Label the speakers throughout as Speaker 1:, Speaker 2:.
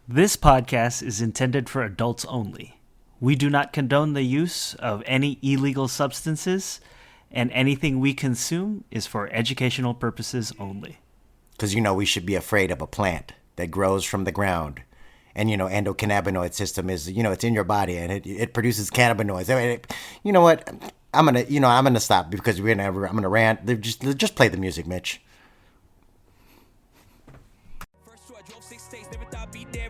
Speaker 1: This podcast is intended for adults only. We do not condone the use of any illegal substances, and anything we consume is for educational purposes only.
Speaker 2: Because, we should be afraid of a plant that grows from the ground. And, endocannabinoid system is, it's in your body and it produces cannabinoids. I mean, you know what? I'm gonna stop because I'm gonna rant. Just play the music, Mitch.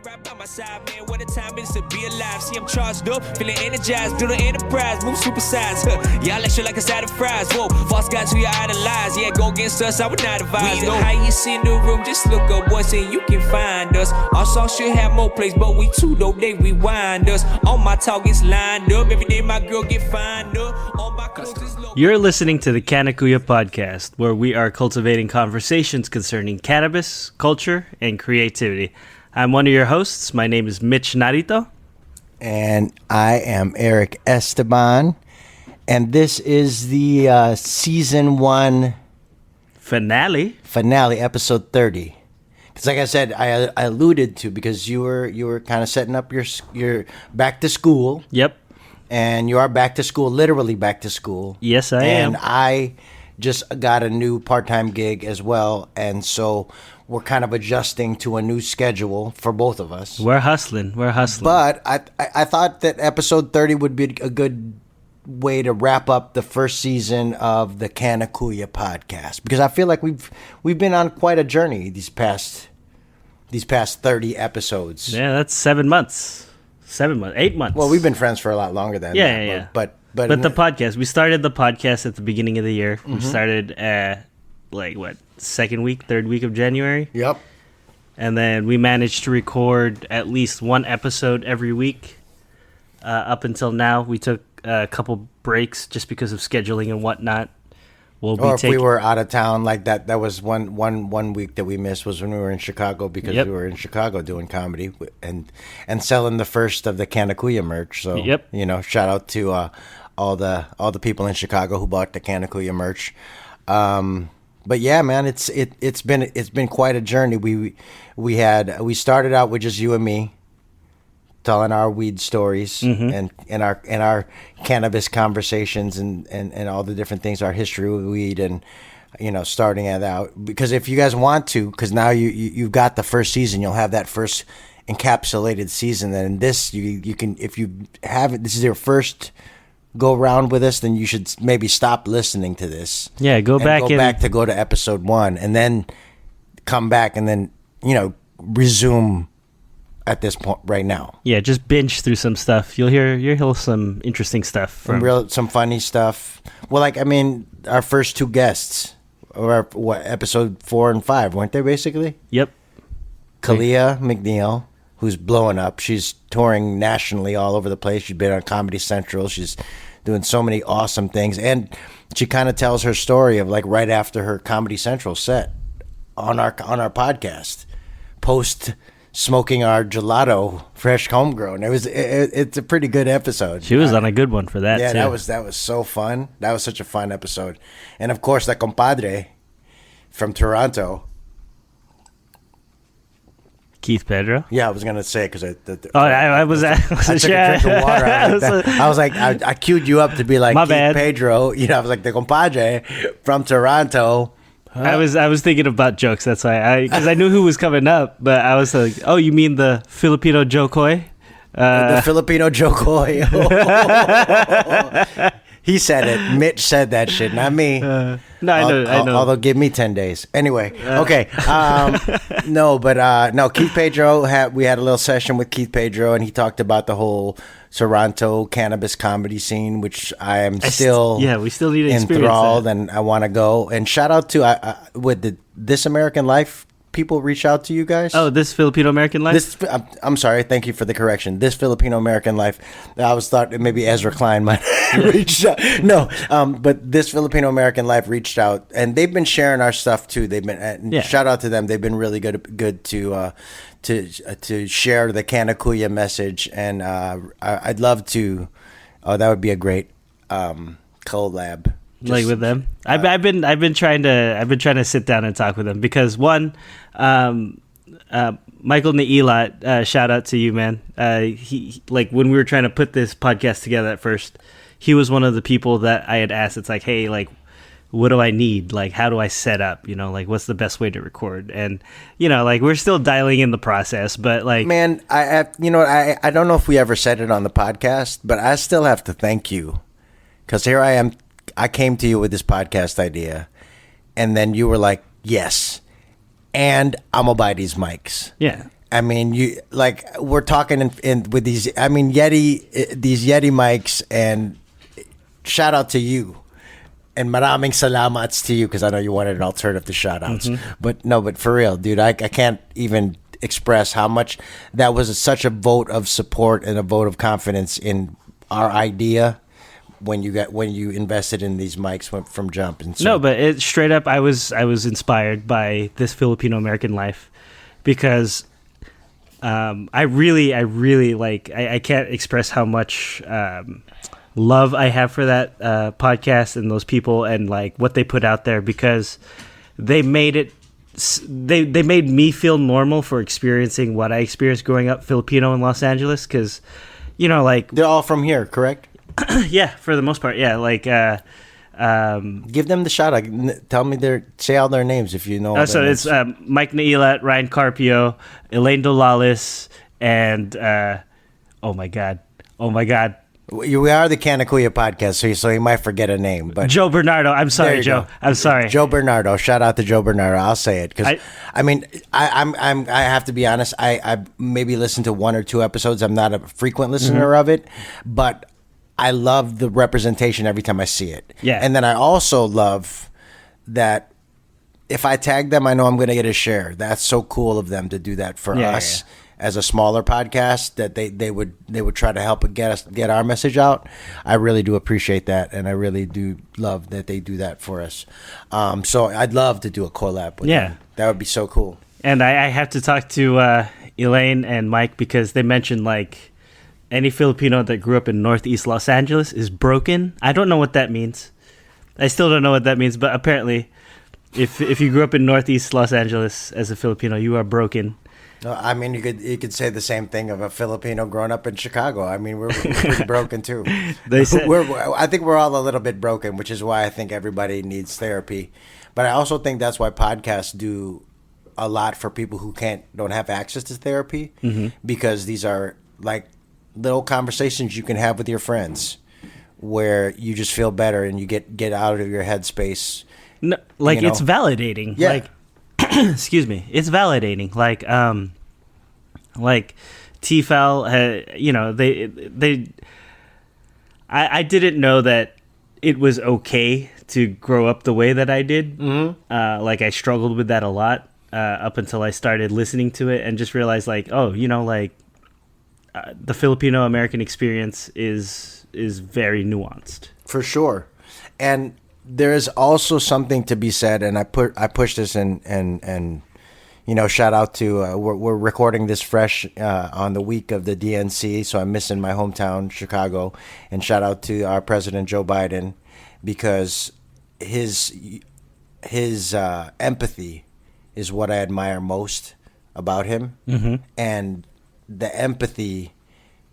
Speaker 3: Right by my side, man, what a time it is to be alive. See, I'm charged up, feeling energized, do the enterprise, move supersize. Y'all let shit like a side of fries. Whoa, false guys who you idolize. Yeah, go against us, I would not advise. We the highest in the room, just look up once and you can find us. Our song should have more plays, but we too dope, they rewind us. All my targets lined up, every day my girl get fined up. All my clothes is low.
Speaker 1: You're listening to the Canna Kuya Podcast, where we are cultivating conversations concerning cannabis, culture, and creativity. I'm one of your hosts. My name is Mitch Narito.
Speaker 2: And I am Erick Esteban. And this is the season 1
Speaker 1: finale,
Speaker 2: episode 30. Because like I said, I alluded to, because you were kind of setting up your back to school.
Speaker 1: Yep.
Speaker 2: And you are back to school, literally back to school.
Speaker 1: Yes, I am.
Speaker 2: And I just got a new part-time gig as well. And so we're kind of adjusting to a new schedule for both of us.
Speaker 1: We're hustling.
Speaker 2: But I thought that episode 30 would be a good way to wrap up the first season of the Canna Kuya Podcast, because I feel like we've been on quite a journey these past 30 episodes.
Speaker 1: Yeah, that's 7 months. 7 months, 8 months.
Speaker 2: Well, we've been friends for a lot longer than that.
Speaker 1: Yeah. But the podcast, we started the podcast at the beginning of the year. Mm-hmm. We started third week of January.
Speaker 2: Yep.
Speaker 1: And then we managed to record at least one episode every week up until now. We took a couple breaks just because of scheduling and whatnot.
Speaker 2: If we were out of town like that, that was one week that we missed was when we were in Chicago, because we were in Chicago doing comedy and selling the first of the Canna Kuya merch. So, shout out to all the people in Chicago who bought the Canna Kuya merch. But yeah, man, it's been quite a journey. We started out with just you and me telling our weed stories, mm-hmm. and our cannabis conversations and all the different things, our history with weed, and starting it out. Because if you guys want to, because now you've got the first season, you'll have that first encapsulated season. And this you can, if you haven't, this is your first go around with us, then you should maybe stop listening to this.
Speaker 1: Yeah, go back
Speaker 2: to episode 1, and then come back, and then resume at this point right now.
Speaker 1: Yeah, just binge through some stuff. You'll hear some interesting stuff,
Speaker 2: some funny stuff. Well, our first 2 guests, or episode 4 and 5, weren't they basically?
Speaker 1: Yep.
Speaker 2: Kalia McNeil, who's blowing up. She's touring nationally all over the place. She's been on Comedy Central. She's doing so many awesome things. And she kind of tells her story of right after her Comedy Central set on our podcast, post smoking our gelato, fresh homegrown. It's a pretty good episode.
Speaker 1: She was on a good one for that,
Speaker 2: yeah,
Speaker 1: too.
Speaker 2: that was so fun. That was such a fun episode. And of course, the compadre from Toronto,
Speaker 1: Keith Pedro.
Speaker 2: Yeah, I was gonna say, because I took
Speaker 1: sure.
Speaker 2: a drink of water. I was like, I queued you up to be like,
Speaker 1: my
Speaker 2: Keith
Speaker 1: bad.
Speaker 2: Pedro. I was like, the compadre from Toronto.
Speaker 1: I was thinking about jokes. That's why because I knew who was coming up, but I was like, oh, you mean the Filipino Joe Coy?
Speaker 2: The Filipino Joe Coy. He said it. Mitch said that shit, not me.
Speaker 1: No, I know.
Speaker 2: Although, give me 10 days. Anyway, okay. Keith Pedro, we had a little session with Keith Pedro, and he talked about the whole Toronto cannabis comedy scene, which I am we still need to enthralled, and I want to go. And shout out to with This American Life people reach out to you guys?
Speaker 1: Oh, This Filipino American Life?
Speaker 2: I'm sorry. Thank you for the correction. This Filipino American Life. I was thought maybe Ezra Klein might reach out. No, but This Filipino American Life reached out, and they've been sharing our stuff too. They've been shout out to them. They've been really good to share the Canna Kuya message, and I'd love to. Oh, that would be a great collab.
Speaker 1: With them, I've been trying to sit down and talk with them because one, Michael Nailat, shout out to you, man. He like when we were trying to put this podcast together at first, he was one of the people that I had asked. It's like, hey, like, what do I need? Like, how do I set up? You know, like, what's the best way to record? And you know, like, we're still dialing in the process, but like,
Speaker 2: man, I don't know if we ever said it on the podcast, but I still have to thank you because here I am. I came to you with this podcast idea, and then you were like, yes. And I'm gonna buy these mics.
Speaker 1: Yeah,
Speaker 2: I mean, you like we're talking in with these. I mean, these Yeti mics, and shout out to you, and maraming salamats to you because I know you wanted an alternative to shout outs. But for real, dude, I can't even express how much that was such a vote of support and a vote of confidence in our idea. When you invested in these mics from jump. And so,
Speaker 1: no, but it straight up, I was inspired by this Filipino American life because I really like. I can't express how much love I have for that podcast and those people and like what they put out there because they made it. They made me feel normal for experiencing what I experienced growing up Filipino in Los Angeles because, you know, like
Speaker 2: they're all from here, correct?
Speaker 1: Yeah, for the most part, yeah. Like,
Speaker 2: give them the shout out. Say all their names if you know.
Speaker 1: So it's Mike Nailat, Ryan Carpio, Elaine Dolalis, and oh my god,
Speaker 2: we are the Canna Kuya Podcast, so you might forget a name, but
Speaker 1: Joe Bernardo. I'm sorry, Joe.
Speaker 2: Go.
Speaker 1: I'm sorry,
Speaker 2: Joe Bernardo. Shout out to Joe Bernardo. I'll say it because I have to be honest. I maybe listened to 1 or 2 episodes. I'm not a frequent listener of it, but I love the representation every time I see it.
Speaker 1: Yeah.
Speaker 2: And then I also love that if I tag them, I know I'm going to get a share. That's so cool of them to do that for us as a smaller podcast that they would try to help get our message out. I really do appreciate that. And I really do love that they do that for us. So I'd love to do a collab with them. That would be so cool.
Speaker 1: And I have to talk to Elaine and Mike because they mentioned like, any Filipino that grew up in Northeast Los Angeles is broken. I don't know what that means. I still don't know what that means, but apparently, if you grew up in Northeast Los Angeles as a Filipino, you are broken.
Speaker 2: No, I mean, you could say the same thing of a Filipino growing up in Chicago. I mean, we're pretty broken too. I think we're all a little bit broken, which is why I think everybody needs therapy. But I also think that's why podcasts do a lot for people who don't have access to therapy because these are like little conversations you can have with your friends where you just feel better and you get out of your headspace.
Speaker 1: No, like it's validating.
Speaker 2: Yeah.
Speaker 1: Like, excuse me, it's validating. Like TFL, you know, I didn't know that it was okay to grow up the way that I did. Like I struggled with that a lot up until I started listening to it and just realized like, oh, you know, like, the Filipino American experience is very nuanced.
Speaker 2: For sure. And there is also something to be said, and I push this and you know, shout out to we're recording this fresh on the week of the DNC, so I'm missing my hometown Chicago, and shout out to our president Joe Biden because his empathy is what I admire most about him. And the empathy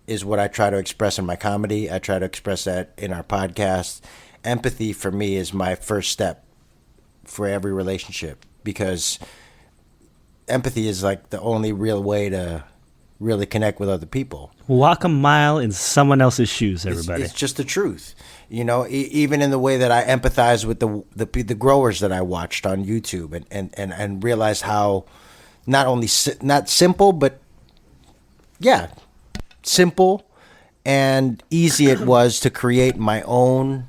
Speaker 2: is what I try to express in my comedy. I try to express that in our podcast. Empathy for me is my first step for every relationship because empathy is like the only real way to really connect with other people.
Speaker 1: Walk a mile in someone else's shoes, everybody.
Speaker 2: It's just the truth. You know, even in the way that I empathize with the growers that I watched on YouTube and realized how not simple, but simple and easy it was to create my own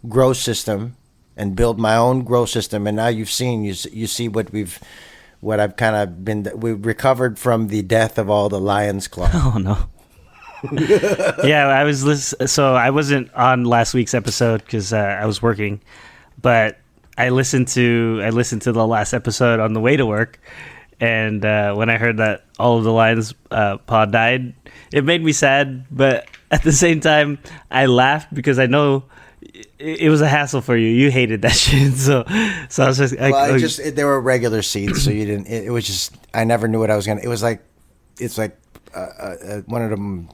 Speaker 2: grow system and build my own grow system. And now you see we've recovered from the death of all the Lions Club.
Speaker 1: Oh no. Yeah, I wasn't on last week's episode because I was working, but I listened to the last episode on the way to work. And when I heard that all of the Lions pod died, it made me sad. But at the same time, I laughed because I know it was a hassle for you. You hated that shit. So I was just
Speaker 2: they were regular seeds, so you didn't. It was just I never knew what I was gonna. It's like one of them.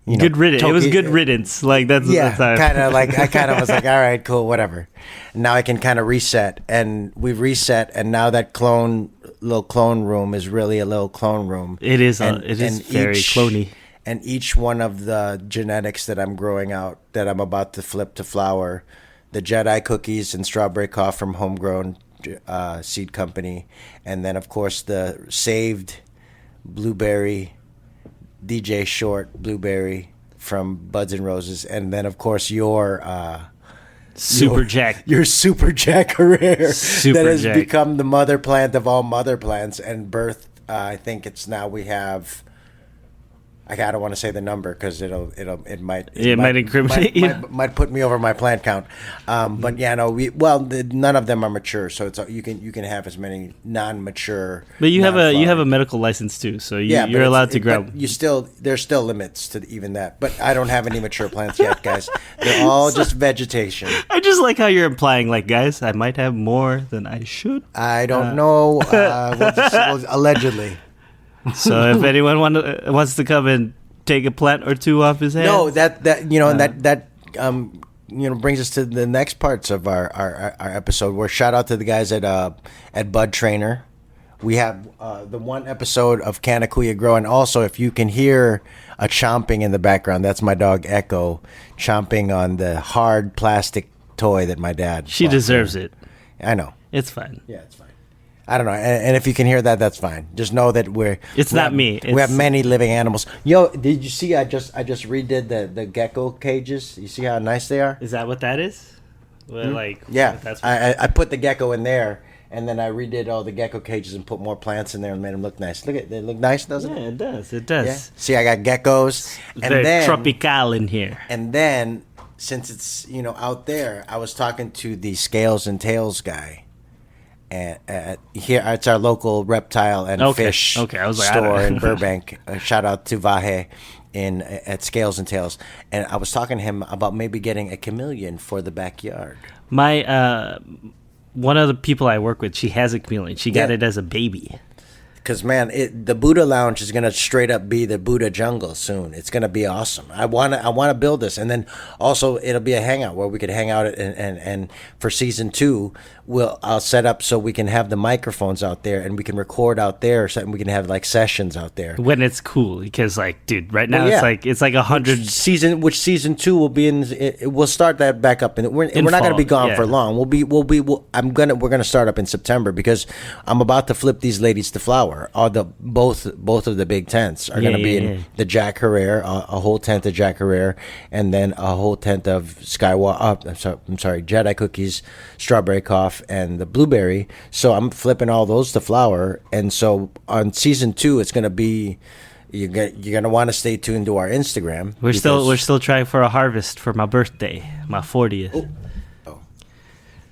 Speaker 1: Good riddance. It was good riddance. Like that's
Speaker 2: kind of like I kind of was like, all right, cool, whatever. Now I can kind of reset, and we've reset, and now that little clone room is really a little clone room.
Speaker 1: It is. It is very cloney.
Speaker 2: And each one of the genetics that I'm growing out, that I'm about to flip to flower, the Jedi cookies and strawberry cough from Homegrown Seed Company, and then of course the saved blueberry. DJ Short Blueberry from Buds and Roses, and then of course your
Speaker 1: Super Jack
Speaker 2: Herrera that has become the mother plant of all mother plants and birthed. I think it's now we have. I don't want to say the number because it might
Speaker 1: incriminate you.
Speaker 2: Might put me over my plant count. But none of them are mature, so you can have as many non-mature.
Speaker 1: But you have a medical license too, so you're allowed to grow.
Speaker 2: There's still limits to even that. But I don't have any mature plants yet, guys. They're all just vegetation.
Speaker 1: I just like how you're implying, like, guys, I might have more than I should.
Speaker 2: I don't know. Allegedly.
Speaker 1: So if anyone wants to come and take a plant or two off his hands,
Speaker 2: no, that brings us to the next parts of our episode. Where shout out to the guys at Bud Trainer. We have the one episode of Canna Kuya Grow, and also if you can hear a chomping in the background, that's my dog Echo chomping on the hard plastic toy that my dad.
Speaker 1: She deserves it.
Speaker 2: I know.
Speaker 1: It's fine.
Speaker 2: Yeah, it's fine. I don't know, and if you can hear that, that's fine. Just know that
Speaker 1: It's not me.
Speaker 2: We have many living animals. Yo, did you see? I just redid the gecko cages. You see how nice they are?
Speaker 1: Is that what that is? Well,
Speaker 2: that's I put the gecko in there, and then I redid all the gecko cages and put more plants in there and made them look nice. They look nice, doesn't it?
Speaker 1: Yeah, it does.
Speaker 2: Yeah. See, I got geckos,
Speaker 1: and then tropical in here.
Speaker 2: And then since it's out there, I was talking to the Scales and Tails guy. And here it's our local reptile and fish store in Burbank. Shout out to Vahe at Scales and Tails. And I was talking to him about maybe getting a chameleon for the backyard.
Speaker 1: My one of the people I work with, she has a chameleon. She got it as a baby.
Speaker 2: Because, man, the Buddha Lounge is going to straight up be the Buddha Jungle soon. It's going to be awesome. I want to build this. And then also it'll be a hangout where we could hang out and for season 2, I'll set up so we can have the microphones out there and we can record out there or something. We can have like sessions out there.
Speaker 1: When it's cool. Because, like, dude, right now it's like 100.
Speaker 2: Which season 2 will be in. We'll start that back up. And we're not going to be gone for long. We're going to start up in September because I'm about to flip these ladies to flower. Both of the big tents are going to be in the Jack Herrera, a whole tent of Jack Herrera, and then a whole tent of Jedi cookies, strawberry cough, and the blueberry. So I'm flipping all those to flower, and so on season 2, it's going to be. You're going to want to stay tuned to our Instagram.
Speaker 1: We're still trying for a harvest for my birthday, my 40th.
Speaker 2: Oh.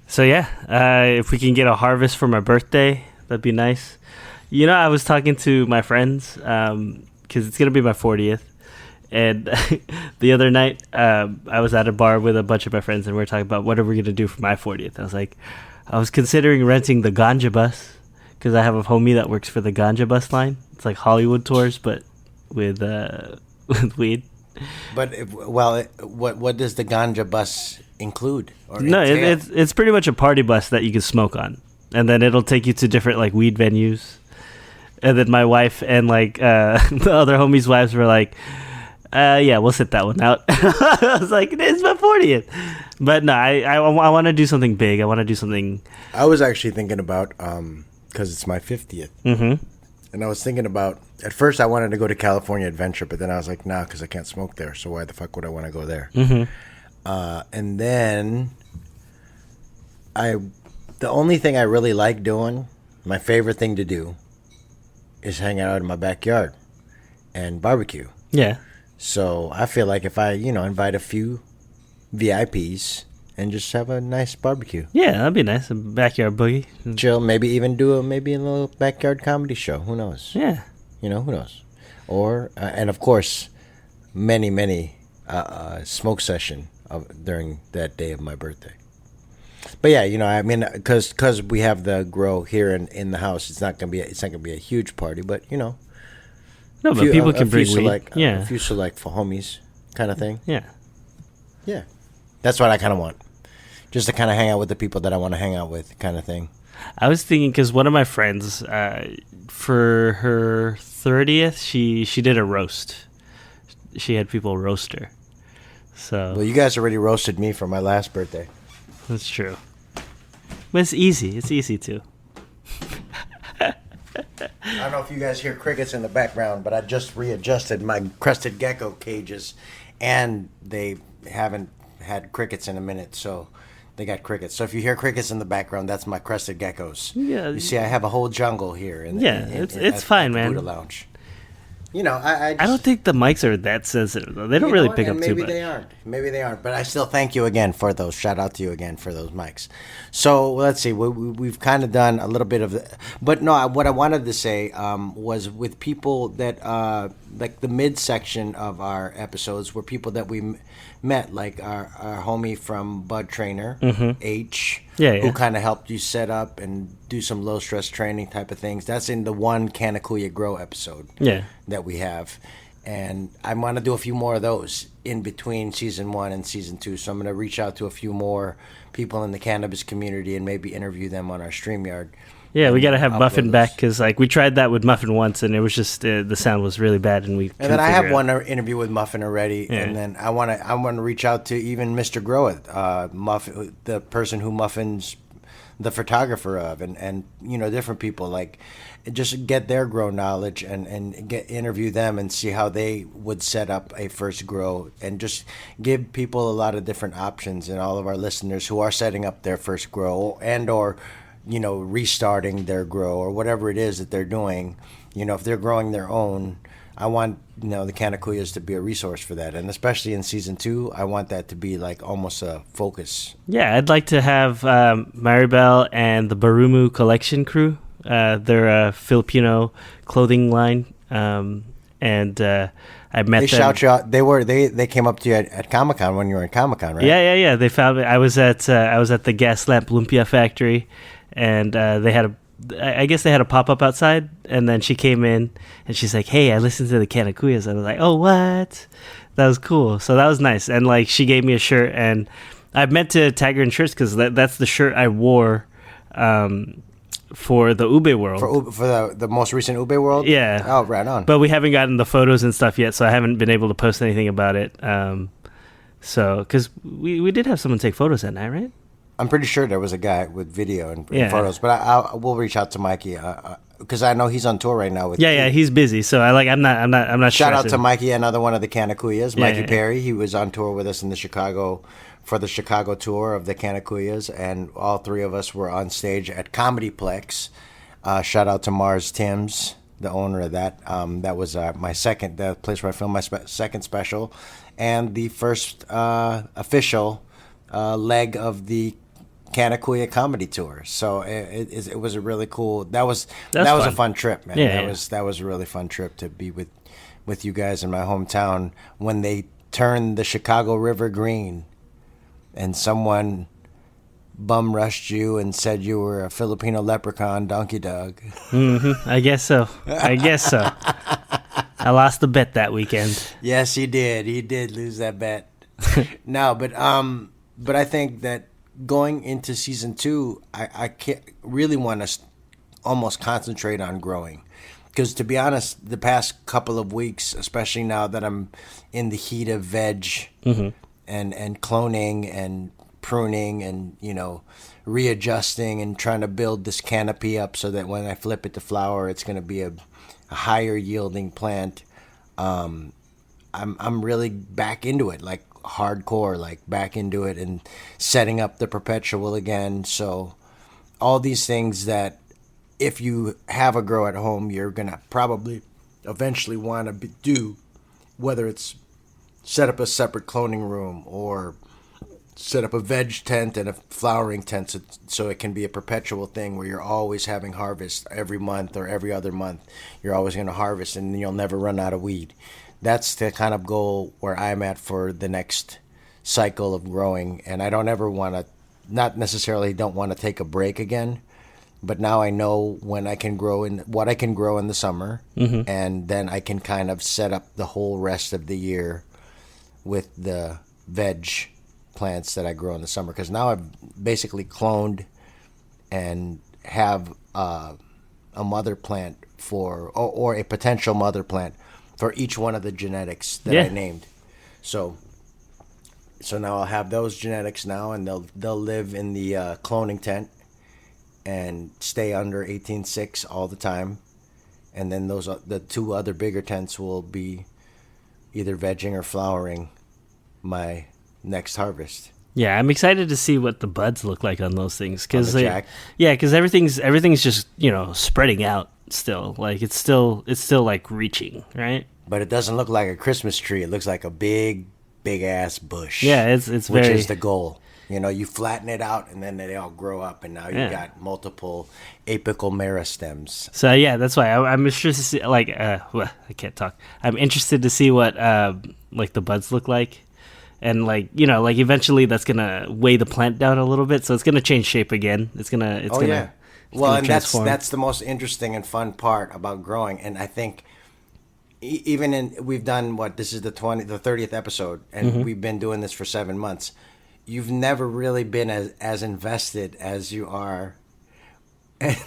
Speaker 1: So if we can get a harvest for my birthday, that'd be nice. I was talking to my friends because it's going to be my 40th. And the other night, I was at a bar with a bunch of my friends, and we were talking about what are we going to do for my 40th. I was considering renting the Ganja bus because I have a homie that works for the Ganja bus line. It's like Hollywood tours, but with weed.
Speaker 2: But, what does the Ganja bus include?
Speaker 1: It's pretty much a party bus that you can smoke on. And then it'll take you to different, like, weed venues. And then my wife and, like, the other homies' wives were like, we'll sit that one out. I was like, it's my 40th. But no, I want to do something big. I want to do something.
Speaker 2: I was actually thinking about, because it's my 50th.
Speaker 1: Mm-hmm.
Speaker 2: And I was thinking about, at first I wanted to go to California Adventure, but then I was like, nah, because I can't smoke there. So why the fuck would I want to go there?
Speaker 1: Mm-hmm.
Speaker 2: And then the only thing I really like doing, my favorite thing to do, is hang out in my backyard and barbecue.
Speaker 1: Yeah.
Speaker 2: So I feel like if I, invite a few VIPs and just have a nice barbecue.
Speaker 1: Yeah, that'd be nice. A backyard boogie.
Speaker 2: Chill, maybe even do a little backyard comedy show. Who knows?
Speaker 1: Yeah.
Speaker 2: Who knows? Or, and of course, many smoke session during that day of my birthday. But yeah, I mean, because we have the grow here in the house, it's not gonna be a huge party, but
Speaker 1: No, but people can bring weed.
Speaker 2: A few select for homies, kind of thing.
Speaker 1: Yeah.
Speaker 2: Yeah, that's what I kind of want, just to kind of hang out with the people that I want to hang out with, kind of thing.
Speaker 1: I was thinking because one of my friends, for her 30th, she did a roast. She had people roast her. So.
Speaker 2: Well, you guys already roasted me for my last birthday.
Speaker 1: That's true. But it's easy. It's easy too.
Speaker 2: I don't know if you guys hear crickets in the background, but I just readjusted my crested gecko cages, and they haven't had crickets in a minute, so they got crickets. So if you hear crickets in the background, that's my crested geckos. Yeah. You see, I have a whole jungle here.
Speaker 1: It's fine, man.
Speaker 2: Buddha Lounge. I
Speaker 1: don't think the mics are that sensitive, though. They don't really pick up too much.
Speaker 2: Maybe they aren't. But I still thank you again for those. Shout out to you again for those mics. So let's see. We've kind of done a little bit of the... But no, what I wanted to say was with people that... like the midsection of our episodes were people that we met, like our homie from Bud Trainer, H, who kind of helped you set up and do some low stress training type of things. That's in the one Canna Kuya Grow episode that we have. And I want to do a few more of those in between season 1 and season 2. So I'm going to reach out to a few more people in the cannabis community and maybe interview them on our StreamYard.
Speaker 1: Yeah, we got to have Muffin back because we tried that with Muffin once and it was just the sound was really bad and we.
Speaker 2: And then I have one interview with Muffin already, and then I want to reach out to even Mr. Grow It, Muffin, the person who Muffin's the photographer of, and different people, like just get their grow knowledge and interview them and see how they would set up a first grow, and just give people a lot of different options, and all of our listeners who are setting up their first grow and or restarting their grow or whatever it is that they're doing. If they're growing their own, I want the Canna Kuyas to be a resource for that, and especially in season 2, I want that to be like almost a focus.
Speaker 1: Yeah, I'd like to have Maribel and the Barumu Collection crew. They're a Filipino clothing line, and I met them.
Speaker 2: Shout you out. They came up to you at Comic-Con when you were in Comic-Con, right?
Speaker 1: Yeah. They found me. I was at the Gas Lamp Lumpia factory, and they had a pop-up outside, and then she came in and she's like, "Hey, I listened to the Canna Kuyas." I was like, "Oh, what?" That was cool. So that was nice. And she gave me a shirt, and I meant to tag her in shirts because that's the shirt I wore for the Ube World.
Speaker 2: For the most recent Ube World?
Speaker 1: Yeah.
Speaker 2: Oh, right on.
Speaker 1: But we haven't gotten the photos and stuff yet, so I haven't been able to post anything about it. So, because we did have someone take photos that night, right?
Speaker 2: I'm pretty sure there was a guy with video and photos, but we'll reach out to Mikey because I know he's on tour right now with.
Speaker 1: Yeah, he's busy. So I'm not.
Speaker 2: Shout out to Mikey, another one of the Canna Kuyas, Mikey Perry. He was on tour with us in the Chicago tour of the Canna Kuyas, and all three of us were on stage at Comedyplex. Shout out to Mars Timms, the owner of that. That was the place where I filmed my second special, and the first official leg of the Canna Kuya comedy tour. So it was a really cool. That was a fun trip, man. That was a really fun trip to be with you guys in my hometown when they turned the Chicago River green, and someone bum rushed you and said you were a Filipino leprechaun, Donkey Dog.
Speaker 1: Mm-hmm. I guess so. I lost the bet that weekend.
Speaker 2: Yes, he did. He did lose that bet. No, but I think that going into season 2, I really want to almost concentrate on growing. Because to be honest, the past couple of weeks, especially now that I'm in the heat of veg and cloning and pruning and, readjusting and trying to build this canopy up so that when I flip it to flower, it's going to be a higher yielding plant. I'm really back into it, like hardcore, like back into it and setting up the perpetual again. So all these things that if you have a grow at home, you're going to probably eventually want to do, whether it's set up a separate cloning room or set up a veg tent and a flowering tent so it can be a perpetual thing where you're always having harvest every month or every other month. You're always going to harvest and you'll never run out of weed. That's the kind of goal where I'm at for the next cycle of growing, and I don't ever want to, not necessarily don't want to take a break again, but now I know when I can grow in what I can grow in the summer, and then I can kind of set up the whole rest of the year with the veg plants that I grow in the summer. Because now I've basically cloned and have a mother plant or a potential mother plant for each one of the genetics that I named. So now I'll have those genetics now, and they'll live in the cloning tent and stay under 18.6 all the time. And then the two other bigger tents will be either vegging or flowering my next harvest.
Speaker 4: Yeah, I'm excited to see what the buds look like on those things, because everything's just spreading out still. Like it's still like reaching, right?
Speaker 2: But it doesn't look like a Christmas tree. It looks like a big ass bush.
Speaker 4: Yeah, it's
Speaker 2: which
Speaker 4: very,
Speaker 2: is the goal. You flatten it out, and then they all grow up, and now you got multiple apical merostems.
Speaker 4: So yeah, that's why I'm interested to see. I can't talk. I'm interested to see what like the buds look like, and eventually that's gonna weigh the plant down a little bit, so it's gonna change shape again.
Speaker 2: Well, and that's the most interesting and fun part about growing, and I think we've done this is the 30th episode, and we've been doing this for 7 months. You've never really been as invested as you are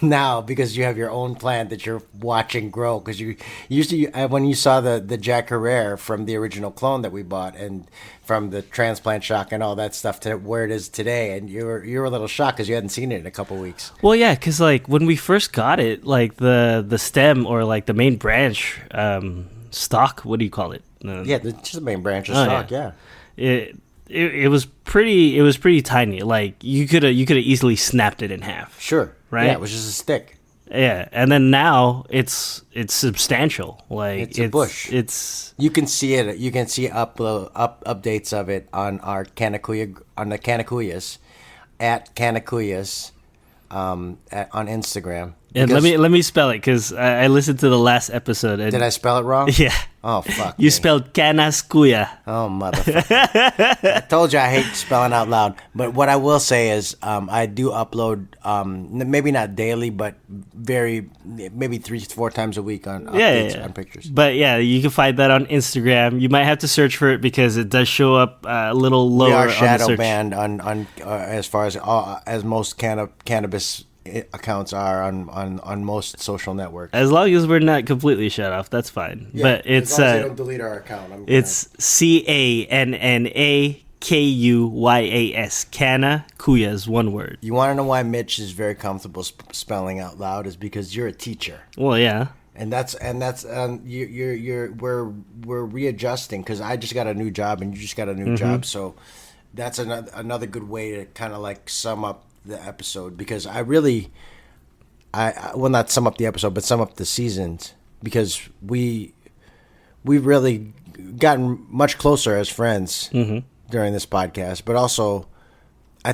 Speaker 2: now, because you have your own plant that you're watching grow. Because you usually, when you saw the Jack Herrera from the original clone that we bought, and from the transplant shock and all that stuff to where it is today, and you were a little shocked because you hadn't seen it in a couple weeks.
Speaker 4: Well, yeah, because when we first got it, the stem, or the main branch stalk, what do you call it?
Speaker 2: Just the main branch of stalk.
Speaker 4: Yeah. It was pretty tiny. You could have easily snapped it in half.
Speaker 2: Sure.
Speaker 4: Right.
Speaker 2: Yeah, it was just a stick.
Speaker 4: Yeah, and then now it's substantial.
Speaker 2: It's a bush. You can see it. You can see updates of it on our Canna Kuya, on the Canna Kuyas, at Canna Kuyas, on Instagram.
Speaker 4: And let me spell it, because I listened to the last episode. And
Speaker 2: did I spell it wrong?
Speaker 4: Yeah.
Speaker 2: Oh, fuck.
Speaker 4: You spelled Canna Kuya.
Speaker 2: Oh, motherfucker. I told you I hate spelling out loud. But what I will say is I do upload, maybe not daily, but maybe 3-4 times a week on updates on pictures.
Speaker 4: But yeah, you can find that on Instagram. You might have to search for it, because it does show up a little lower.
Speaker 2: We are shadow
Speaker 4: on the search.
Speaker 2: banned on as far as most cannabis accounts are on most social networks.
Speaker 4: As long as we're not completely shut off, that's fine.
Speaker 2: Yeah,
Speaker 4: but it's
Speaker 2: as long as they don't delete our account.
Speaker 4: It's CANNAKUYAS. Canna Kuyas, one word.
Speaker 2: You want to know why Mitch is very comfortable spelling out loud? Is because you're a teacher.
Speaker 4: Well, yeah.
Speaker 2: And that's we're readjusting, because I just got a new job and you just got a new job, so that's another good way to kind of sum up the episode, because I not sum up the episode, but sum up the seasons, because we've really gotten much closer as friends during this podcast. But also, I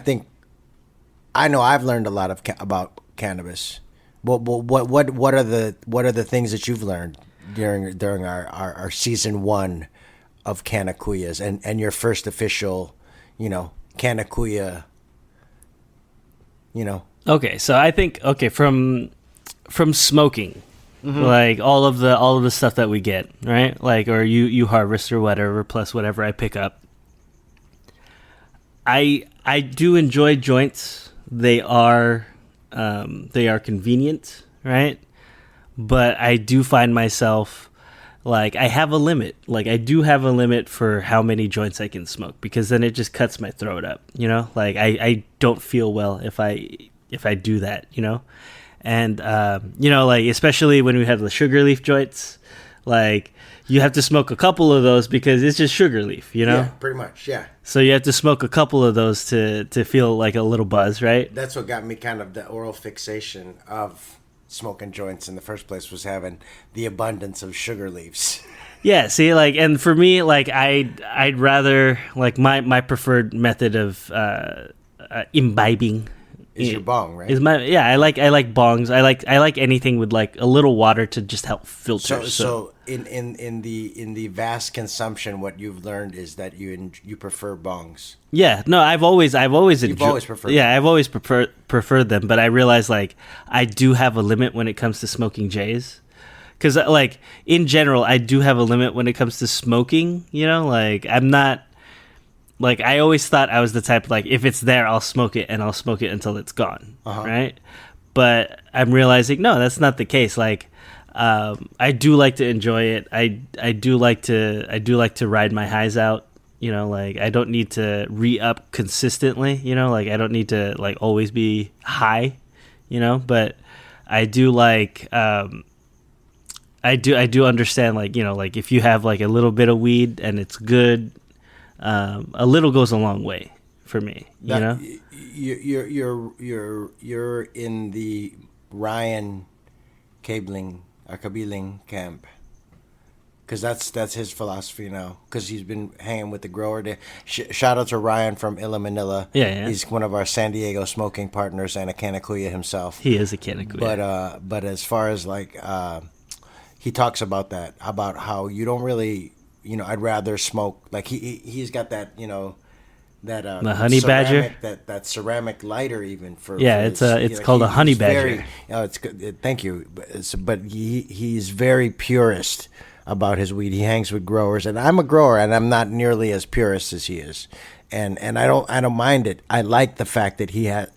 Speaker 2: know I've learned a lot about cannabis. What are the things that you've learned during our season 1 of Canna Kuyas and your first official, Canna Kuya?
Speaker 4: Okay, so I think from smoking, all of the stuff that we get, right? Or you harvest or whatever, plus whatever I pick up. I do enjoy joints. They are convenient, right? But I do find myself I have a limit. I do have a limit for how many joints I can smoke, because then it just cuts my throat up, I don't feel well if I do that, and especially when we have the sugar leaf joints, you have to smoke a couple of those, because it's just sugar leaf,
Speaker 2: Yeah, pretty much, yeah.
Speaker 4: So you have to smoke a couple of those to feel like a little buzz, right?
Speaker 2: That's what got me kind of the oral fixation of smoking joints in the first place, was having the abundance of sugar leaves.
Speaker 4: Yeah, see, and for me, I'd rather, my preferred method of imbibing
Speaker 2: is your bong, right?
Speaker 4: I like bongs. I like anything with like a little water to just help filter.
Speaker 2: So in the vast consumption, what you've learned is that you prefer bongs.
Speaker 4: Yeah, no, I've always
Speaker 2: preferred.
Speaker 4: Yeah, I've always preferred them, but I realize like I do have a limit when it comes to smoking J's. Because, like, in general, I do have a limit when it comes to smoking, you know? Like, I'm not... Like, I always thought I was the type, like, if it's there, I'll smoke it, and I'll smoke it until it's gone, right? But I'm realizing, no, that's not the case. Like, I do like to enjoy it. I do like to ride my highs out, you know? Like, I don't need to re-up consistently, you know? Like, I don't need to, like, always be high, you know? But I do like... I do understand, like, you know, like if you have like a little bit of weed and it's good, a little goes a long way for me. You know,
Speaker 2: you're in the Ryan Kabiling camp, because that's his philosophy now. Because he's been hanging with the grower. Shout out to Ryan from Illa Manila.
Speaker 4: Yeah.
Speaker 2: He's one of our San Diego smoking partners and a Canna Kuya himself.
Speaker 4: He is a Canna Kuya.
Speaker 2: But as far as like. He talks about that, about how you don't really, you know, I'd rather smoke, like he's got that, you know, that
Speaker 4: the honey badger,
Speaker 2: that ceramic lighter even for
Speaker 4: it's called a honey badger.
Speaker 2: It's good. Thank you, but he's very purist about his weed. He hangs with growers, and I'm a grower, and I'm not nearly as purist as he is. And I don't mind it. I like the fact that he has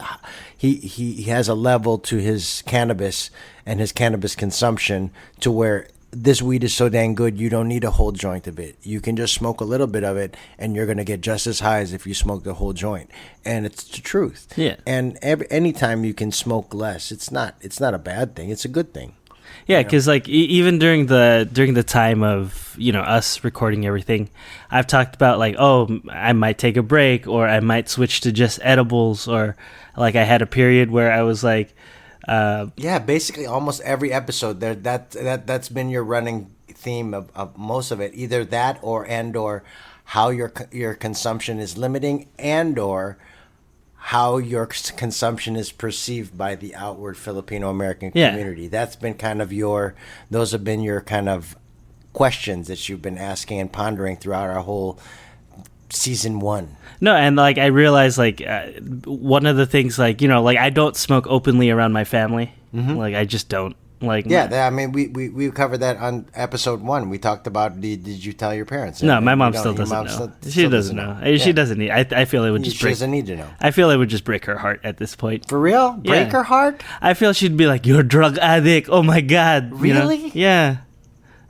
Speaker 2: a level to his cannabis and his cannabis consumption to where this weed is so dang good you don't need a whole joint of it. You can just smoke a little bit of it and you're gonna get just as high as if you smoke the whole joint. And it's the truth.
Speaker 4: Yeah.
Speaker 2: And anytime you can smoke less, it's not a bad thing. It's a good thing.
Speaker 4: Yeah, because like even during the time of, you know, us recording everything, I've talked about like, oh, I might take a break, or I might switch to just edibles, or like I had a period where I was like,
Speaker 2: basically almost every episode there that's been your running theme of most of it, either that or how your consumption is limiting or how your consumption is perceived by the outward Filipino-American community. That's been kind of those have been your kind of questions that you've been asking and pondering throughout our whole season 1.
Speaker 4: No, and like I realized like one of the things, like, you know, like I don't smoke openly around my family. Mm-hmm. Like I just don't. Like
Speaker 2: I mean, we covered that on episode 1. We talked about did you tell your parents?
Speaker 4: No, my mom still doesn't know. She doesn't know. She doesn't need. I feel it would just break.
Speaker 2: She doesn't need to know.
Speaker 4: I feel it would just break her heart at this point.
Speaker 2: For real? Break her heart?
Speaker 4: I feel she'd be like, "You're a drug addict. Oh my god."
Speaker 2: Really?
Speaker 4: You know? Yeah.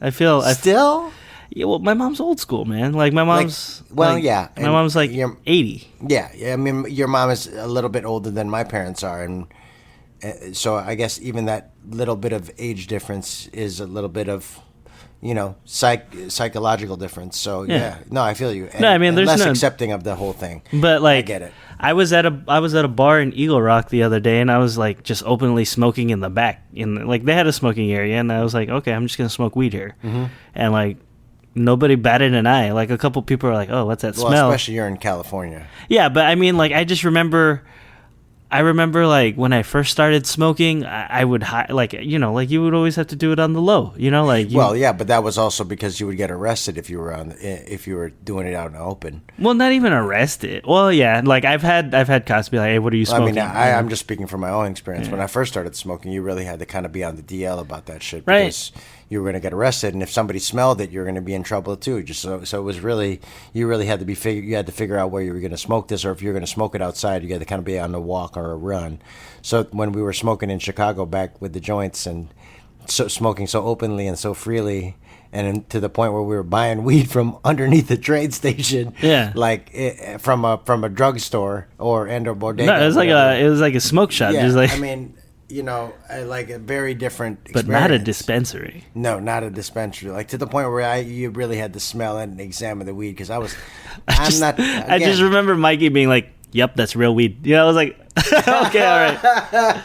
Speaker 4: I feel
Speaker 2: still.
Speaker 4: Yeah, well, my mom's old school, man. Like my mom's.
Speaker 2: My
Speaker 4: mom's like 80.
Speaker 2: Yeah. I mean, your mom is a little bit older than my parents are, and so I guess even that little bit of age difference is a little bit of, you know, psychological difference. So no, I feel you. And,
Speaker 4: no, I mean, there's
Speaker 2: less accepting of the whole thing.
Speaker 4: But like,
Speaker 2: I get it.
Speaker 4: I was at a bar in Eagle Rock the other day, and I was like just openly smoking in the back. Like they had a smoking area, and I was like, okay, I'm just gonna smoke weed here, and like. Nobody batted an eye. Like a couple people are like, "Oh, what's that smell?"
Speaker 2: Especially you're in California.
Speaker 4: Yeah, but I mean, like, I remember like when I first started smoking, I would like, you know, like you would always have to do it on the low, you know, like.
Speaker 2: But that was also because you would get arrested if you were doing it out in the open.
Speaker 4: Well, not even arrested. Well, yeah, like I've had cops be like, "Hey, what are you smoking?"
Speaker 2: I mean, I'm just speaking from my own experience. Yeah. When I first started smoking, you really had to kind of be on the DL about that shit, because you were going to get arrested, and if somebody smelled it, you're going to be in trouble too. Just so it was really, you really had to you had to figure out where you were going to smoke this, or if you're going to smoke it outside, you had to kind of be on the walk or a run. So when we were smoking in Chicago back with the joints and smoking so openly and so freely, and to the point where we were buying weed from underneath the train station, like from a drugstore or bodega.
Speaker 4: No, it was like a smoke shop.
Speaker 2: Yeah,
Speaker 4: just like,
Speaker 2: I mean. You know, like a very different experience.
Speaker 4: But not a dispensary.
Speaker 2: No, not a dispensary. Like to the point where you really had to smell it and examine the weed, because I
Speaker 4: just remember Mikey being like, "Yep, that's real weed." You know, I was like, "Okay, all right."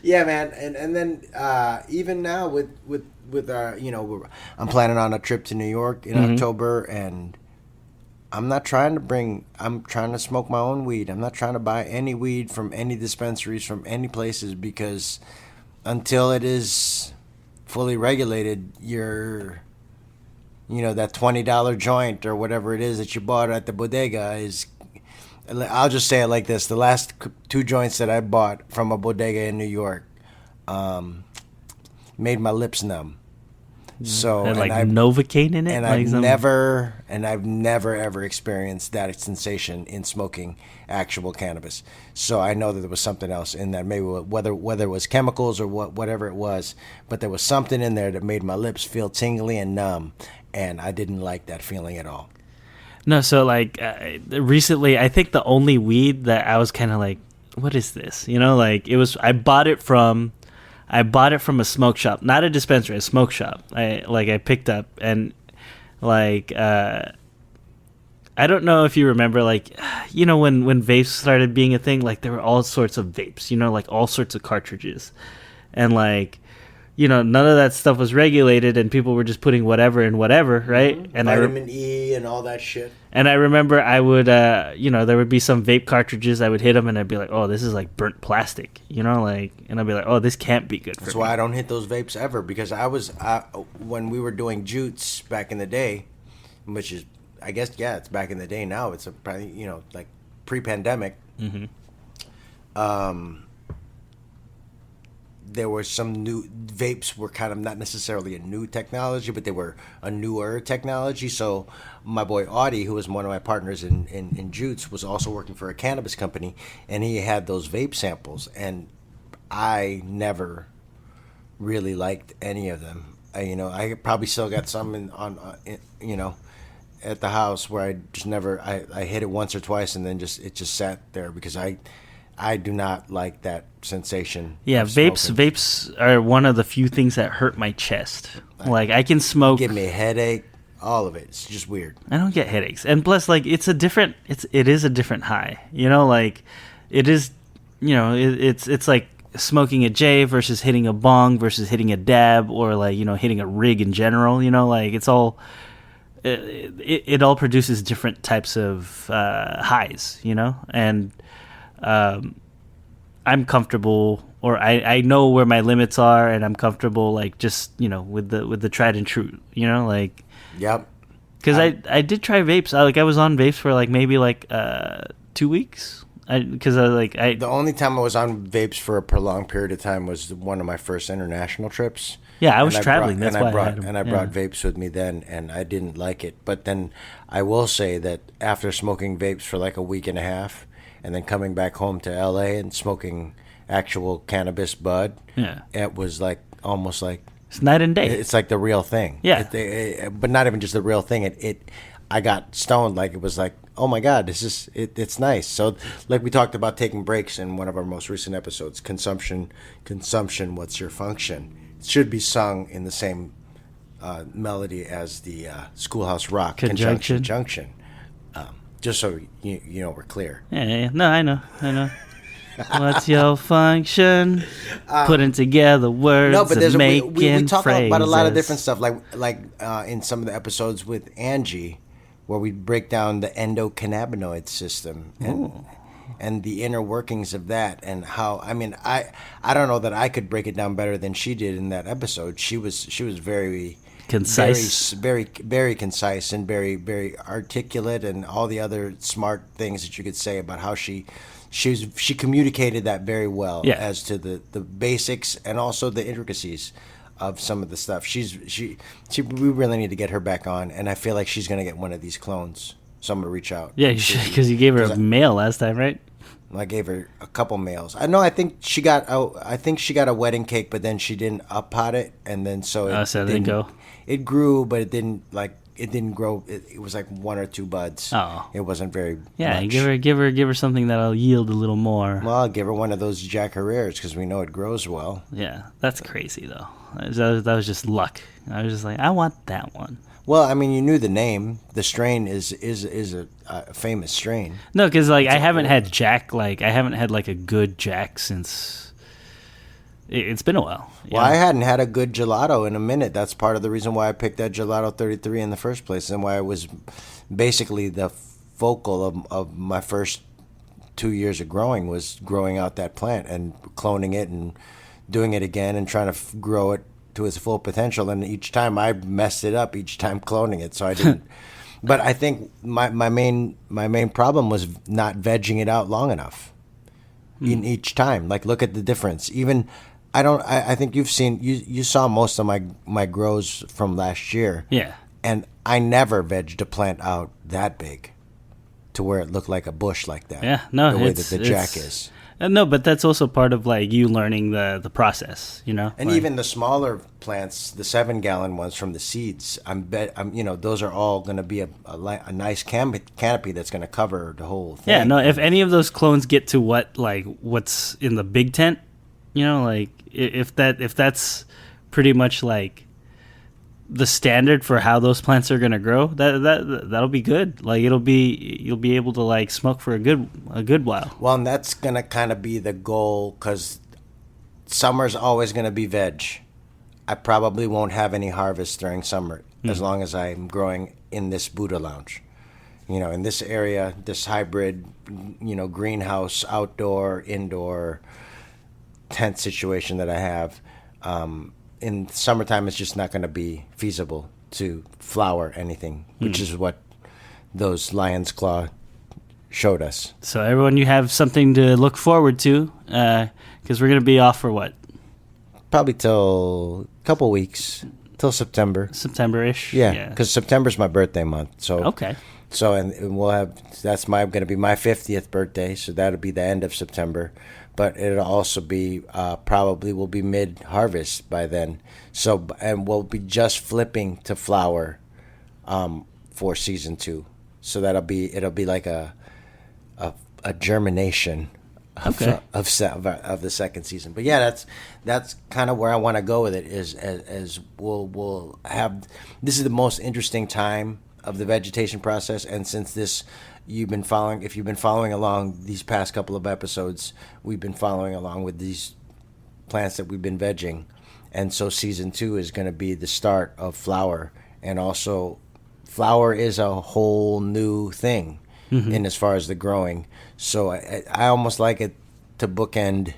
Speaker 2: Yeah, man, and then even now with our, you know, I'm planning on a trip to New York in October, and I'm trying to smoke my own weed. I'm not trying to buy any weed from any dispensaries, from any places, because until it is fully regulated, that $20 joint or whatever it is that you bought at the bodega is, I'll just say it like this. The last 2 joints that I bought from a bodega in New York made my lips numb. So
Speaker 4: and Novocaine in it,
Speaker 2: and I've never ever experienced that sensation in smoking actual cannabis. So I know that there was something else in that, maybe whether it was chemicals or whatever it was, but there was something in there that made my lips feel tingly and numb, and I didn't like that feeling at all.
Speaker 4: No, so recently, I think the only weed that I was kind of like, what is this? I bought it from a smoke shop, not a dispensary, a smoke shop. I picked up, and I don't know if you remember, when vapes started being a thing, there were all sorts of vapes, all sorts of cartridges, and none of that stuff was regulated, and people were just putting whatever in whatever, right?
Speaker 2: Mm-hmm. And vitamin E and all that shit.
Speaker 4: And I remember I would, there would be some vape cartridges. I would hit them, and I'd be like, "Oh, this is like burnt plastic," and I'd be like, "Oh, this can't be good for me."
Speaker 2: That's why I don't hit those vapes ever, because when we were doing jutes back in the day, which is, I guess, it's back in the day now. It's probably pre-pandemic.
Speaker 4: Mm-hmm.
Speaker 2: There were some new vapes were kind of not necessarily a new technology, but they were a newer technology. So my boy Audie, who was one of my partners in Jutes, was also working for a cannabis company, and he had those vape samples, and I never really liked any of them. I probably still got some at the house where I just never, I hit it once or twice, and then it just sat there, because I do not like that sensation.
Speaker 4: Yeah, vapes are one of the few things that hurt my chest. I can smoke.
Speaker 2: Give me a headache, all of it. It's just weird.
Speaker 4: I don't get headaches. And plus, it is a different high. It is, it's like smoking a J versus hitting a bong versus hitting a dab, or hitting a rig in general. It's all, it all produces different types of highs, and I'm comfortable, or I know where my limits are, and I'm comfortable with the tried and true,
Speaker 2: Yep.
Speaker 4: Because I did try vapes. I was on vapes for maybe 2 weeks.
Speaker 2: The only time I was on vapes for a prolonged period of time was one of my first international trips.
Speaker 4: Yeah, I was traveling. That's why
Speaker 2: I brought vapes with me then, and I didn't like it. But then I will say that after smoking vapes for a week and a half, and then coming back home to LA and smoking actual cannabis bud, it was almost like
Speaker 4: it's night and day.
Speaker 2: It's like the real thing.
Speaker 4: Yeah,
Speaker 2: but not even just the real thing. I got stoned. It was oh my God, it's nice. So we talked about taking breaks in one of our most recent episodes. Consumption. What's your function? It should be sung in the same melody as the Schoolhouse Rock. Conjunction. Just so we're clear.
Speaker 4: Yeah. No, I know. What's your function? Putting together words.
Speaker 2: No, but we talk
Speaker 4: phrases.
Speaker 2: about a lot of different stuff, like in some of the episodes with Angie, where we break down the endocannabinoid system and the inner workings of that, and how. I don't know that I could break it down better than she did in that episode. She was very
Speaker 4: concise,
Speaker 2: very, very concise, and very, very articulate, and all the other smart things that you could say about how she communicated that very well, as to the basics and also the intricacies of some of the stuff. We really need to get her back on, and I feel like she's going to get one of these clones. So I'm going to reach out.
Speaker 4: Yeah, because you gave her a male last time, right?
Speaker 2: I gave her a couple males. I think she got a wedding cake, but then she didn't up-pot it, and then so
Speaker 4: didn't go.
Speaker 2: It grew, but it didn't grow. It was 1 or 2 buds.
Speaker 4: Oh,
Speaker 2: it wasn't very.
Speaker 4: Yeah,
Speaker 2: much.
Speaker 4: give her something that'll yield a little more.
Speaker 2: Well, I'll give her one of those Jack Herreras, because we know it grows well.
Speaker 4: Yeah, that's crazy though. That was just luck. I was just like, I want that one.
Speaker 2: Well, you knew the name. The strain is a famous strain.
Speaker 4: No, because I haven't had Jack. I haven't had a good Jack since it's been a while.
Speaker 2: Well, I hadn't had a good gelato in a minute. That's part of the reason why I picked that Gelato 33 in the first place, and why it was basically the focal of my first 2 years of growing, was growing out that plant and cloning it and doing it again and trying to grow it to its full potential. And each time I messed it up, each time cloning it, so I didn't. But I think my main problem was not vegging it out long enough in each time. Like, look at the difference. Even I think you saw most of my grows from last year.
Speaker 4: Yeah.
Speaker 2: And I never vegged a plant out that big to where it looked like a bush like that.
Speaker 4: Yeah, no,
Speaker 2: the way that the jack is.
Speaker 4: No, but that's also part of like you learning the process, you know.
Speaker 2: And
Speaker 4: like,
Speaker 2: even the smaller plants, the 7-gallon ones from the seeds, those are all going to be a nice canopy that's going to cover the whole thing.
Speaker 4: Yeah, no, if any of those clones get to what's in the big tent, you know, like if that's pretty much like the standard for how those plants are going to grow, that'll be good. Like you'll be able to like smoke for a good while.
Speaker 2: Well, and that's going to kind of be the goal, because summer's always going to be veg. I probably won't have any harvest during summer as long as I'm growing in this Buddha lounge. You know, in this area, this hybrid, you know, greenhouse, outdoor, indoor tent situation that I have, in summertime, it's just not going to be feasible to flower anything, which is what those lion's claw showed us.
Speaker 4: So everyone, you have something to look forward to, because we're going to be off for what?
Speaker 2: Probably till a couple weeks, till
Speaker 4: September-ish.
Speaker 2: Yeah, because September's my birthday month. So
Speaker 4: okay.
Speaker 2: So and we'll have going to be my 50th birthday, so that'll be the end of September. But it'll also be probably will be mid-harvest by then. So, and we'll be just flipping to flower for season 2. So it'll be like a germination of the second season. But yeah, that's kind of where I want to go with it. Is we'll have, this is the most interesting time of the vegetation process, and since this. If you've been following along these past couple of episodes, we've been following along with these plants that we've been vegging. And so season 2 is going to be the start of flower. And also flower is a whole new thing in as far as the growing. So I almost like it to bookend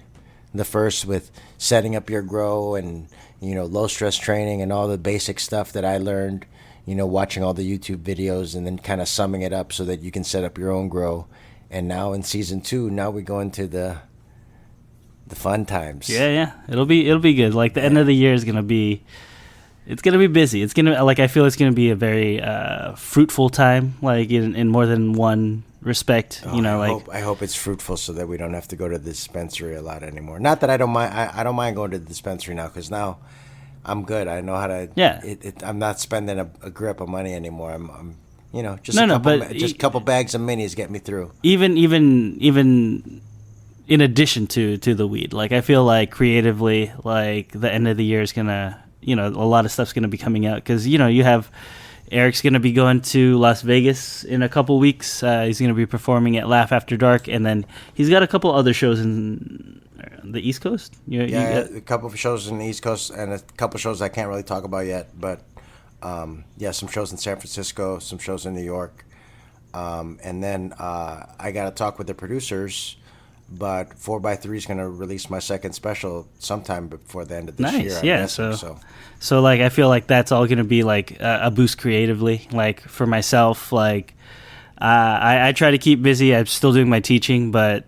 Speaker 2: the first with setting up your grow and, you know, low stress training and all the basic stuff that I learned, you know, watching all the YouTube videos, and then kind of summing it up so that you can set up your own grow. And now in season 2, now we go into the fun times.
Speaker 4: Yeah. It'll be good. Like the end of the year is gonna be, it's gonna be busy. It's gonna, like, I feel it's gonna be a very fruitful time, like in more than one respect. You know,
Speaker 2: I hope it's fruitful so that we don't have to go to the dispensary a lot anymore. Not that I don't mind. I don't mind going to the dispensary now, because now I'm good. I know how to.
Speaker 4: Yeah.
Speaker 2: I'm not spending a grip of money anymore. I'm you know, just a couple bags of minis get me through.
Speaker 4: Even in addition to the weed, like I feel like creatively, like the end of the year is gonna, you know, a lot of stuff's gonna be coming out, because you know you have Erick's gonna be going to Las Vegas in a couple weeks. He's gonna be performing at Laugh After Dark, and then he's got a couple other shows in the East Coast.
Speaker 2: A couple of shows in the East Coast and a couple of shows I can't really talk about yet, but some shows in San Francisco, some shows in New York, and then I got to talk with the producers. But 4x3 is going to release my second special sometime before the end of this year.
Speaker 4: Nice, yeah. So like I feel like that's all going to be like a boost creatively. Like for myself, like I try to keep busy. I'm still doing my teaching, but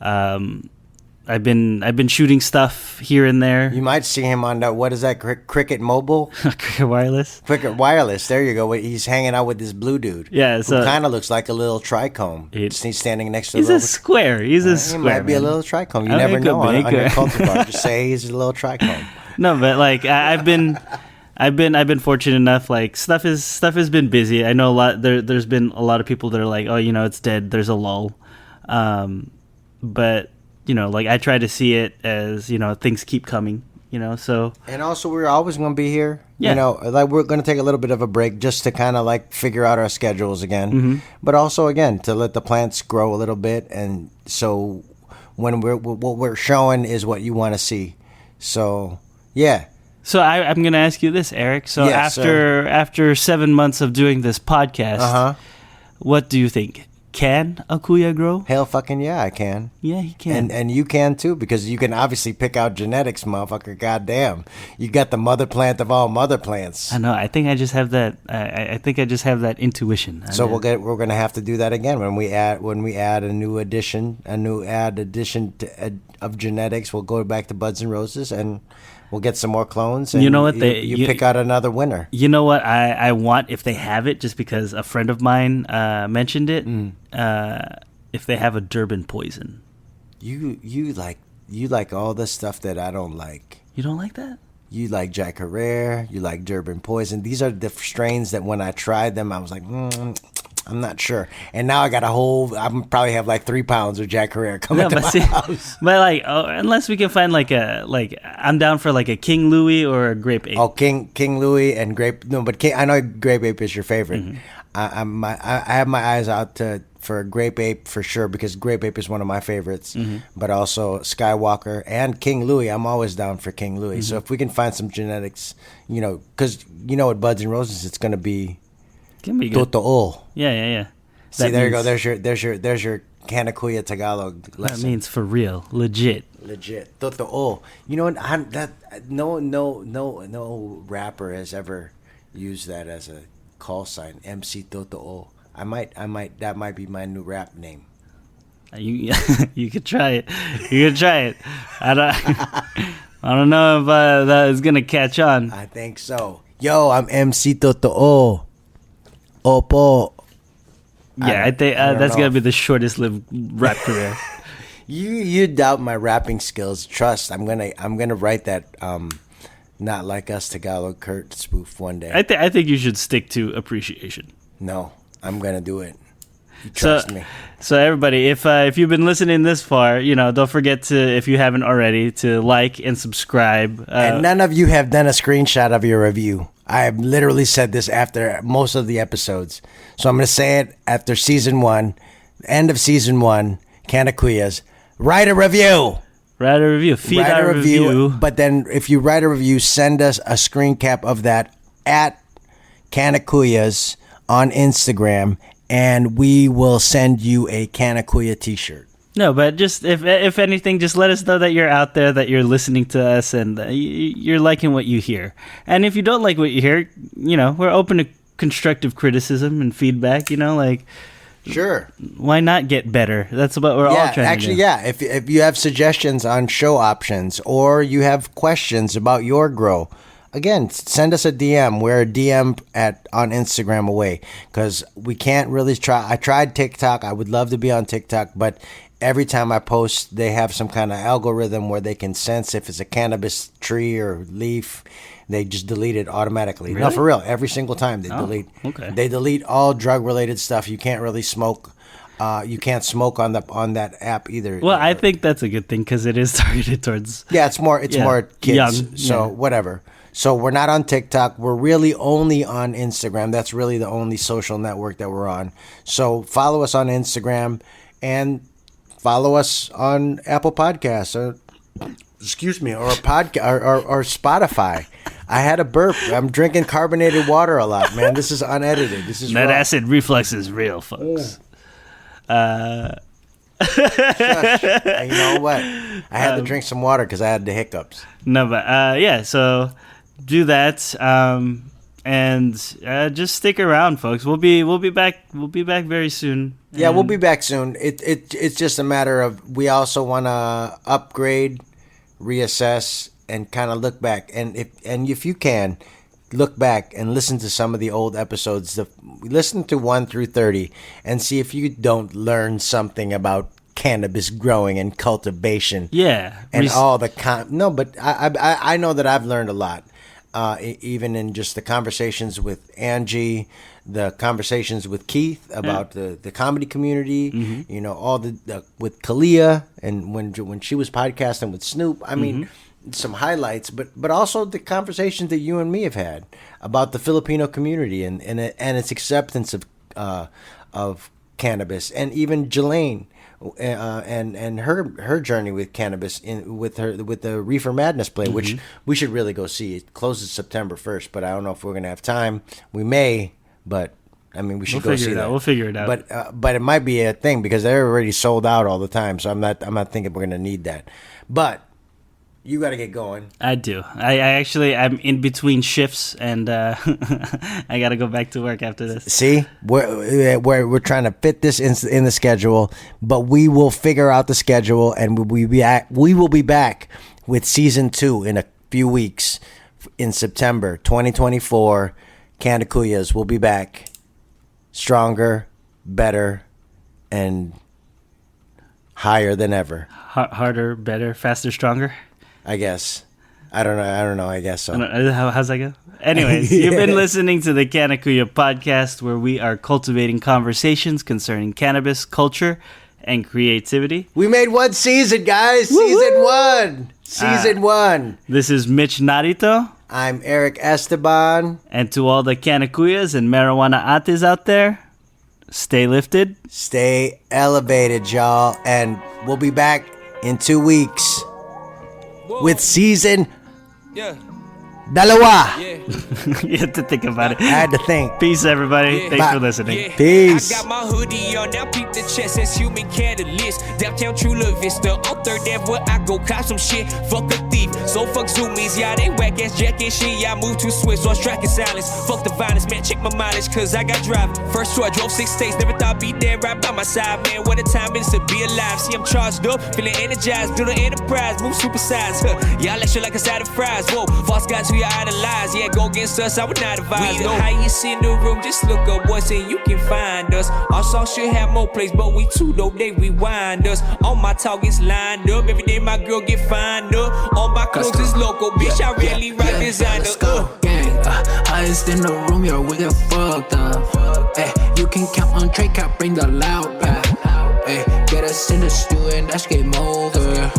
Speaker 4: I've been shooting stuff here and there.
Speaker 2: You might see him on what is that, Cricket Mobile?
Speaker 4: Cricket Wireless.
Speaker 2: Cricket Wireless. There you go. He's hanging out with this blue dude.
Speaker 4: Yeah, so
Speaker 2: who kind of looks like a little trichome. He's standing next to.
Speaker 4: He's a square. He
Speaker 2: might be a little trichome. You never know on your cultivar. Just say he's a little trichome.
Speaker 4: No, but like I've been fortunate enough. Like stuff has been busy. I know a lot. There's been a lot of people that are like, oh, you know, it's dead. There's a lull. But you know, like I try to see it as, you know, things keep coming, you know, so.
Speaker 2: And also we're always going to be here.
Speaker 4: Yeah.
Speaker 2: You know, like we're going to take a little bit of a break just to kind of like figure out our schedules again. But also, again, to let the plants grow a little bit. And so when what we're showing is what you want to see. So yeah.
Speaker 4: So I'm going to ask you this, Eric. So after 7 months of doing this podcast, what do you think? Can a Kuya grow?
Speaker 2: Hell fucking yeah, I can.
Speaker 4: Yeah, he can.
Speaker 2: And you can too, because you can obviously pick out genetics, motherfucker. Goddamn. You got the mother plant of all mother plants.
Speaker 4: I know. I think I just have that. I think I just have that intuition.
Speaker 2: So we're going to have to do that again when we add a new addition of genetics. We'll go back to Buds and Roses and we'll get some more clones. And
Speaker 4: you know what?
Speaker 2: You pick out another winner.
Speaker 4: You know what? I want, if they have it, just because a friend of mine mentioned it. If they have a Durban poison.
Speaker 2: You like all the stuff that I don't like.
Speaker 4: You don't like that?
Speaker 2: You like Jack Herrera. You like Durban poison. These are the strains that when I tried them, I was like, I'm not sure. And now I got I probably have like 3 pounds of Jack Herrera coming to my house.
Speaker 4: But unless we can find I'm down for like a King Louis or a Grape Ape.
Speaker 2: Oh, King Louis and Grape. No, but I know Grape Ape is your favorite. Mm-hmm. I have my eyes out for Grape Ape for sure, because Grape Ape is one of my favorites. Mm-hmm. But also Skywalker and King Louis. I'm always down for King Louis. Mm-hmm. So if we can find some genetics, because with Buds and Roses, it's going to be Totoo.
Speaker 4: Yeah.
Speaker 2: See, there you go. There's your Canna Kuya Tagalog lesson.
Speaker 4: That means for real, legit.
Speaker 2: Totoo. You know what? No rapper has ever used that as a call sign. MC Totoo. I might. That might be my new rap name.
Speaker 4: You could try it. I don't know if that is gonna catch on.
Speaker 2: I think so. Yo, I'm MC Totoo. Opo.
Speaker 4: Yeah, I think that's gonna be the shortest lived rap career.
Speaker 2: You doubt my rapping skills. Trust. I'm gonna write that Not Like Us Tagalog Kurt spoof one day.
Speaker 4: I think you should stick to appreciation.
Speaker 2: No, I'm gonna do it. You trust me.
Speaker 4: So everybody, if you've been listening this far, don't forget to, if you haven't already, to like and subscribe.
Speaker 2: And none of you have done a screenshot of your review. I have literally said this after most of the episodes. So I'm going to say it after season 1, end of season 1, Canna Kuyas. Write a review.
Speaker 4: Write a review. Feed our review.
Speaker 2: But then if you write a review, send us a screen cap of that at Canna Kuyas on Instagram, and we will send you a Canna Kuya t-shirt.
Speaker 4: No, but just if anything, just let us know that you're out there, that you're listening to us, and you're liking what you hear. And if you don't like what you hear, we're open to constructive criticism and feedback.
Speaker 2: Sure.
Speaker 4: Why not get better? That's what we're all trying to do.
Speaker 2: Actually, yeah. If you have suggestions on show options, or you have questions about your grow, again, send us a DM. We're a DM on Instagram away, because we can't really try. I tried TikTok. I would love to be on TikTok, but every time I post, they have some kind of algorithm where they can sense if it's a cannabis tree or leaf. They just delete it automatically.
Speaker 4: Really?
Speaker 2: No, for real. Every single time they delete.
Speaker 4: Okay.
Speaker 2: They delete all drug-related stuff. You can't really smoke. You can't smoke on that app either.
Speaker 4: Well, I think that's a good thing, because it is targeted towards.
Speaker 2: Yeah, it's more kids.
Speaker 4: Young.
Speaker 2: So whatever. So we're not on TikTok. We're really only on Instagram. That's really the only social network that we're on. So follow us on Instagram and follow us on Apple Podcasts, or or Spotify. I had a burp. I'm drinking carbonated water a lot, man. This is unedited. This is
Speaker 4: that
Speaker 2: raw.
Speaker 4: acid reflux is real, folks.
Speaker 2: And you know what? I had to drink some water because I had the hiccups.
Speaker 4: No, but so do that, and just stick around, folks. We'll be back. We'll be back very soon.
Speaker 2: Yeah, we'll be back soon. It's just a matter of, we also want to upgrade, reassess, and kind of look back. And if you can, look back and listen to some of the old episodes. Listen to 1 through 30 and see if you don't learn something about cannabis growing and cultivation.
Speaker 4: Yeah,
Speaker 2: and all the no, but I know that I've learned a lot. Even in just the conversations with Angie, the conversations with Keith about the comedy community, mm-hmm. All the with Kalia, and when she was podcasting with Snoop. I mean, some highlights, but also the conversations that you and me have had about the Filipino community and its acceptance of cannabis, and even Jelaine and her journey with cannabis with the Reefer Madness play, which we should really go see. It closes September 1st, but I don't know if we're gonna have time. We may, but I mean, we should go see that.
Speaker 4: We'll figure it out.
Speaker 2: But it might be a thing because they're already sold out all the time. So I'm not thinking we're gonna need that. But you got to get going.
Speaker 4: I do. I'm in between shifts, and I got to go back to work after this.
Speaker 2: See, we're trying to fit this in the schedule, but we will figure out the schedule, and we will be back with season 2 in a few weeks in September 2024. Canna Kuyas will be back, stronger, better, and higher than ever.
Speaker 4: Harder, better, faster, stronger.
Speaker 2: I guess. I don't know. I guess so.
Speaker 4: How's that go? Anyways, You've been listening to the Canna Kuya Podcast, where we are cultivating conversations concerning cannabis, culture, and creativity.
Speaker 2: We made 1 season, guys.
Speaker 4: Woo-hoo!
Speaker 2: Season 1.
Speaker 4: This is Mitch Narito.
Speaker 2: I'm Eric Esteban.
Speaker 4: And to all the Canna Kuyas and marijuana ates out there, stay lifted.
Speaker 2: Stay elevated, y'all. And we'll be back in 2 weeks. With season Dalawa.
Speaker 4: You have to think about it.
Speaker 2: I had to think.
Speaker 4: Peace, everybody. Thanks for listening.
Speaker 2: Peace.
Speaker 3: I got my hoodie on, now peep the chest as human catalyst. Downtown Chula Vista, on 3rd Ave where I go cop some shit. Fuck a thief, so fuck zoomies. Yeah, they whack ass jacket shit. Yeah, I move too swift, so I strike in silence. Fuck the violence, man, check my mileage, cause I got driving. First tour, I drove 6 states, never thought I'd be there right by my side, man. What a time it is to be alive. See, I'm charged up, feeling energized, build an enterprise, move supersize. Y'all let shit like a side of fries. Whoa, false guys who you idolize. Yeah, go against us, I would not advise. We the highest in the room, just look up once and you can find us. Our song should have more plays, but we too dope, they rewind us. All my talk is lined up, every day my girl get fined up. All my clothes is local, bitch, I really rock designer.
Speaker 5: Gang, highest in the room, yo, we get fucked up. Ay, you can count on Trey, can't bring the loud pack. Ay, get us in the stew and that's game over.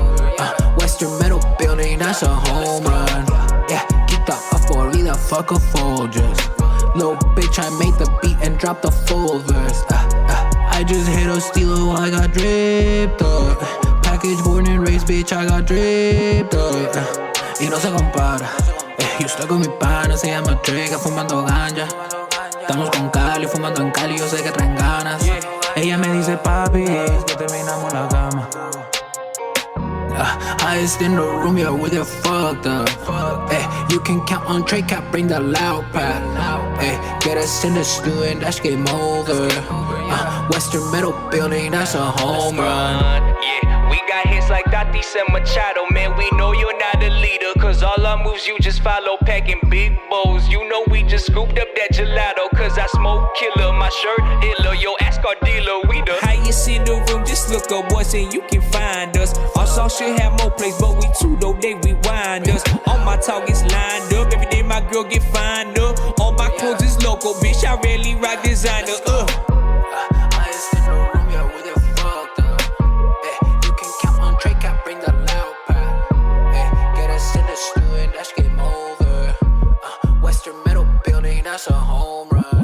Speaker 5: Western Metal Building, that's a home run. Yeah, keep the up lead the fuck a Folgers. Little bitch, I made the beat and dropped the full verse. I just hit a steelo, I got dripped up. Package born and raised, bitch, I got dripped up. Y no se compara. Yo estoy con mi pana, se llama Trigger, fumando ganja. Estamos con Cali, fumando en Cali, yo sé que traen ganas. Ella me dice, papi, que terminamos la cama. Highest in the room, yeah, we get fucked up. Ay, you can count on Trey, can't bring the loud pack. Ay, get us in the stew and that's game over. Western Metal Building, that's a home run.
Speaker 3: Yeah, we got hits like Tatis and Machado. Man, we know you're not a leader, cause all our moves you just follow, packing big bowls. You know we just scooped up that gelato, cause I smoke killer. My shirt iller, yo, ask our dealer. We the highest in the room, just look up once and you can find us. Our song should have more plays, but we too dope, they rewind us. All my talk is lined up, every day my girl get fined up. All my clothes is local, bitch, I really rock designer.
Speaker 5: Highest in the room, yeah, we get fucked up. Ay, you can count on Trey, can't bring the loud pack. Ay, get us in the stew and that's game over. Western Metal Building, that's a home run.